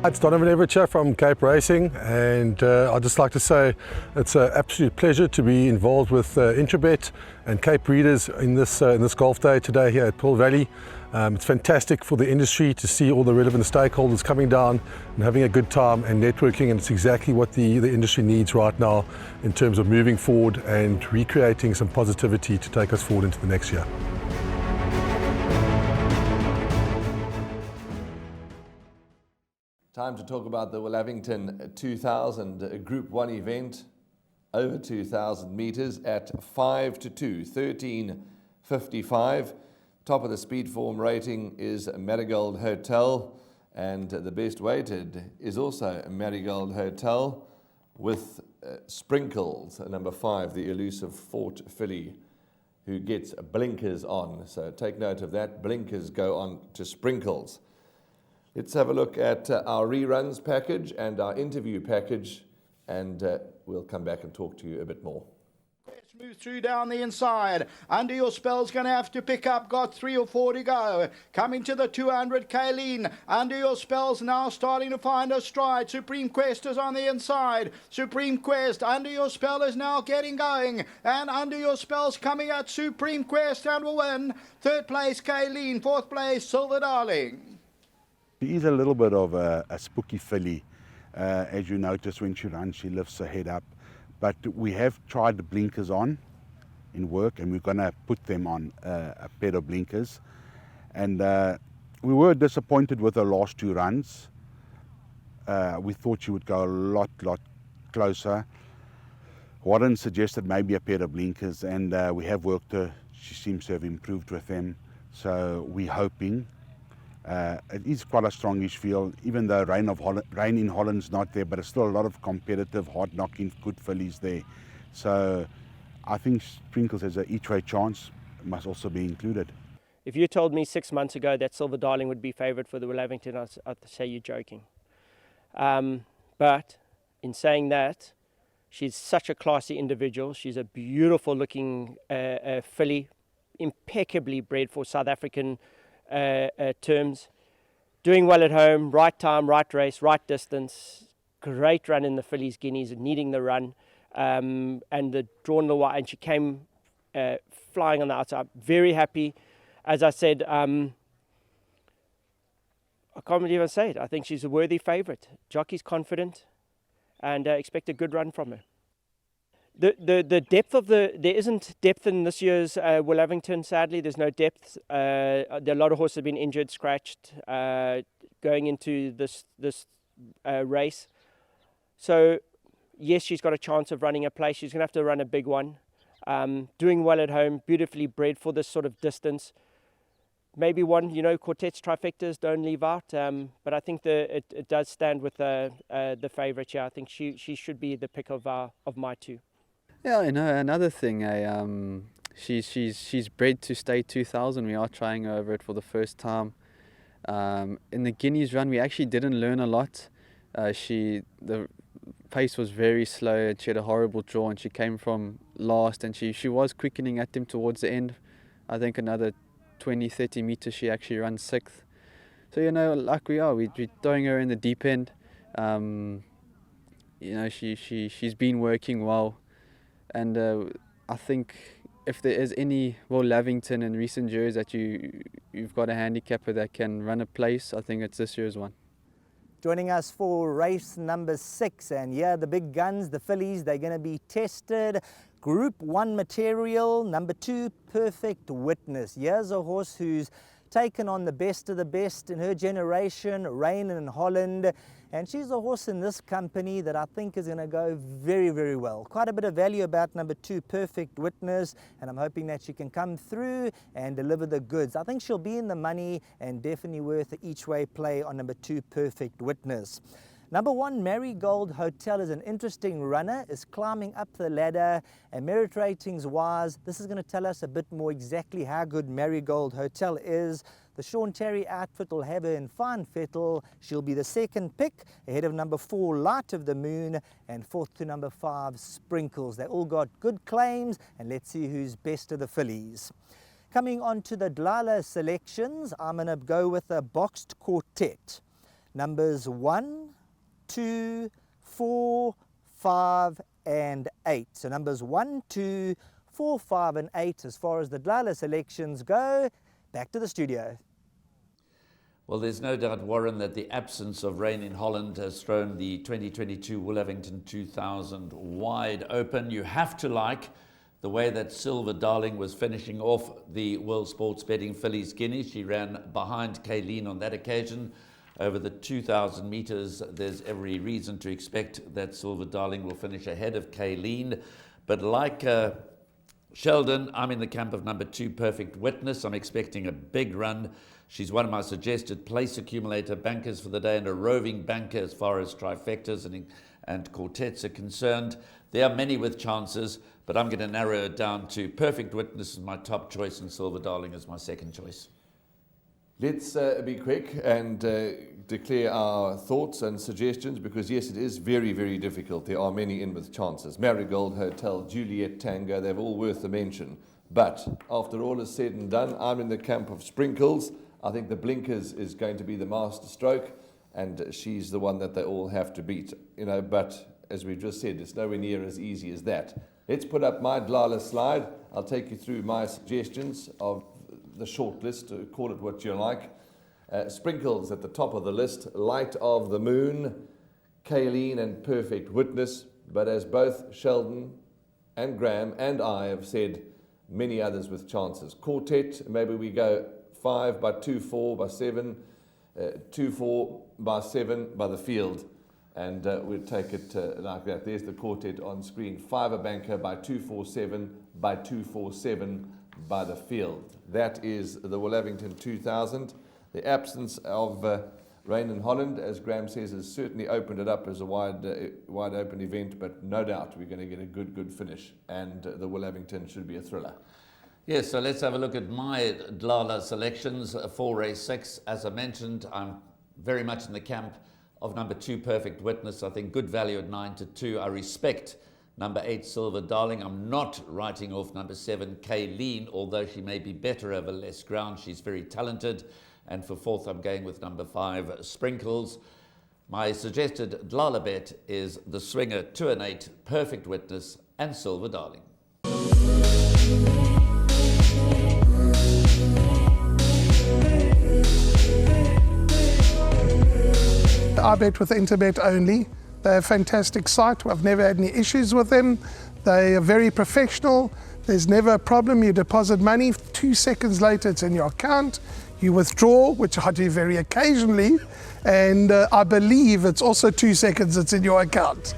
It's Donovan Everett from Cape Racing, and I'd just like to say it's an absolute pleasure to be involved with Intrabet and Cape Breeders in this golf day today here at Pearl Valley. It's fantastic for the industry to see all the relevant stakeholders coming down and having a good time and networking, and it's exactly what the industry needs right now in terms of moving forward and recreating some positivity to take us forward into the next year. Time to talk about the Woolavington 2000 Group 1 event, over 2,000 metres at 5 to 2, 13.55. Top of the speed form rating is Marigold Hotel, and the best weighted is also Marigold Hotel with Sprinkles, number 5, the elusive Fort filly, who gets blinkers on. So take note of that, blinkers go on to Sprinkles. Let's have a look at our reruns package and our interview package, and we'll come back and talk to you a bit more. Let's move through down the inside. Under your spell's going to have to pick up. Got 3 or 4 to go. Coming to the 200, Kayleen. Under your spell's now starting to find a stride. Supreme Quest is on the inside. Supreme Quest, under your spell, is now getting going. And under your spell's coming at Supreme Quest and will win. 3rd place, Kayleen. 4th place, Silver Darling. She is a little bit of a spooky filly. As you notice, when she runs, she lifts her head up. But we have tried the blinkers on in work, and we're going to put them on a pair of blinkers. And we were disappointed with her last 2 runs. We thought she would go a lot closer. Warren suggested maybe a pair of blinkers, and we have worked her. She seems to have improved with them. So we're hoping. It is quite a strongish field, even though rain in Holland's not there, but it's still a lot of competitive, hard-knocking, good fillies there. So I think Sprinkles has an each-way chance, must also be included. If you told me 6 months ago that Silver Darling would be favoured for the Woolavington, I'd say you're joking. But in saying that, she's such a classy individual. She's a beautiful-looking filly, impeccably bred for South African terms, doing well at home, right time, right race, right distance, great run in the fillies guineas, needing the run, and the drawn the wide, and she came flying on the outside. Very happy. As I said, I can't even say it. I think she's a worthy favourite. Jockey's confident, and expect a good run from her. The depth of there isn't depth in this year's Woolavington, sadly. There's no depth. There are a lot of horses have been injured, scratched, going into this race. So, yes, she's got a chance of running a place. She's going to have to run a big one. Doing well at home, beautifully bred for this sort of distance. Maybe one, quartets, trifectas don't leave out. But I think it does stand with the favourite here. I think she should be the pick of my 2. Yeah, another thing, she's bred to stay 2000. We are trying her over it for the first time. In the Guineas run, we actually didn't learn a lot. The pace was very slow, and she had a horrible draw, and she came from last, and she was quickening at him towards the end. I think another 20-30 meters she actually ran 6th. So like we are, we're throwing her in the deep end. She's been working well. And I think if there is any Woolavington in recent years that you've got a handicapper that can run a place, I think it's this year's one. Joining us for race number 6, and the big guns, the fillies, they're going to be tested. Group 1 material, number 2, Perfect Witness. Here's a horse who's taken on the best of the best in her generation, Rain in Holland. And she's a horse in this company that I think is going to go very, very well. Quite a bit of value about number 2, Perfect Witness, and I'm hoping that she can come through and deliver the goods. I think she'll be in the money and definitely worth the each-way play on number 2, Perfect Witness. Number 1, Marigold Hotel is an interesting runner, is climbing up the ladder, and merit ratings wise, this is going to tell us a bit more exactly how good Marigold Hotel is. The Sean Terry outfit will have her in fine fettle. She'll be the 2nd pick, ahead of number 4, Light of the Moon, and 4th to number 5, Sprinkles. They all got good claims, and let's see who's best of the fillies. Coming on to the Dlala selections, I'm going to go with a boxed quartet. numbers 1, 2, 4, 5 and 8. So numbers 1, 2, 4, 5 and 8 as far as the Dlala selections go. Back to the studio. Well, there's no doubt, Warren, that the absence of rain in Holland has thrown the 2022 Woolavington 2000 wide open. You have to like the way that Silver Darling was finishing off the World Sports Betting Fillies Guineas. She ran behind Kayleen on that occasion. Over the 2,000 metres, there's every reason to expect that Silver Darling will finish ahead of Kayleen. But like Sheldon, I'm in the camp of number 2, Perfect Witness. I'm expecting a big run. She's one of my suggested place accumulator bankers for the day and a roving banker as far as trifectas and quartets are concerned. There are many with chances, but I'm going to narrow it down to Perfect Witness as my top choice and Silver Darling as my second choice. Let's be quick and declare our thoughts and suggestions, because yes, it is very, very difficult. There are many in with chances. Marigold Hotel, Juliet Tango, they're all worth a mention. But after all is said and done, I'm in the camp of Sprinkles. I think the Blinkers is going to be the master stroke, and she's the one that they all have to beat. You know, but as we've just said, it's nowhere near as easy as that. Let's put up my Dlala slide. I'll take you through my suggestions of the short list, call it what you like. Sprinkles at the top of the list, Light of the Moon, Kayleen and Perfect Witness. But as both Sheldon and Graham and I have said, many others with chances. Quartet, maybe we go 5 by 2, 4 by 7, 2, 4 by 7 by the field. And we'll take it like that. There's the quartet on screen. 5 a banker by 2, 4, 7 by 2, 4, 7 by the field. That is the Woolavington 2000. The absence of rain in Holland, as Graham says, has certainly opened it up as a wide open event, but no doubt we're going to get a good finish, and the Woolavington should be a thriller. Yes, so let's have a look at my Dlala selections for race 6. As I mentioned, I'm very much in the camp of number 2, Perfect Witness. I think good value at 9-2. I respect number 8, Silver Darling. I'm not writing off number 7, Kayleen, although she may be better over less ground. She's very talented. And for 4th, I'm going with number 5, Sprinkles. My suggested Dlala bet is the swinger 2 and 8, Perfect Witness and Silver Darling. I bet with Interbet only. They're a fantastic site. I've never had any issues with them. They are very professional. There's never a problem. You deposit money, 2 seconds later it's in your account. You withdraw, which I do very occasionally, and I believe it's also 2 seconds it's in your account.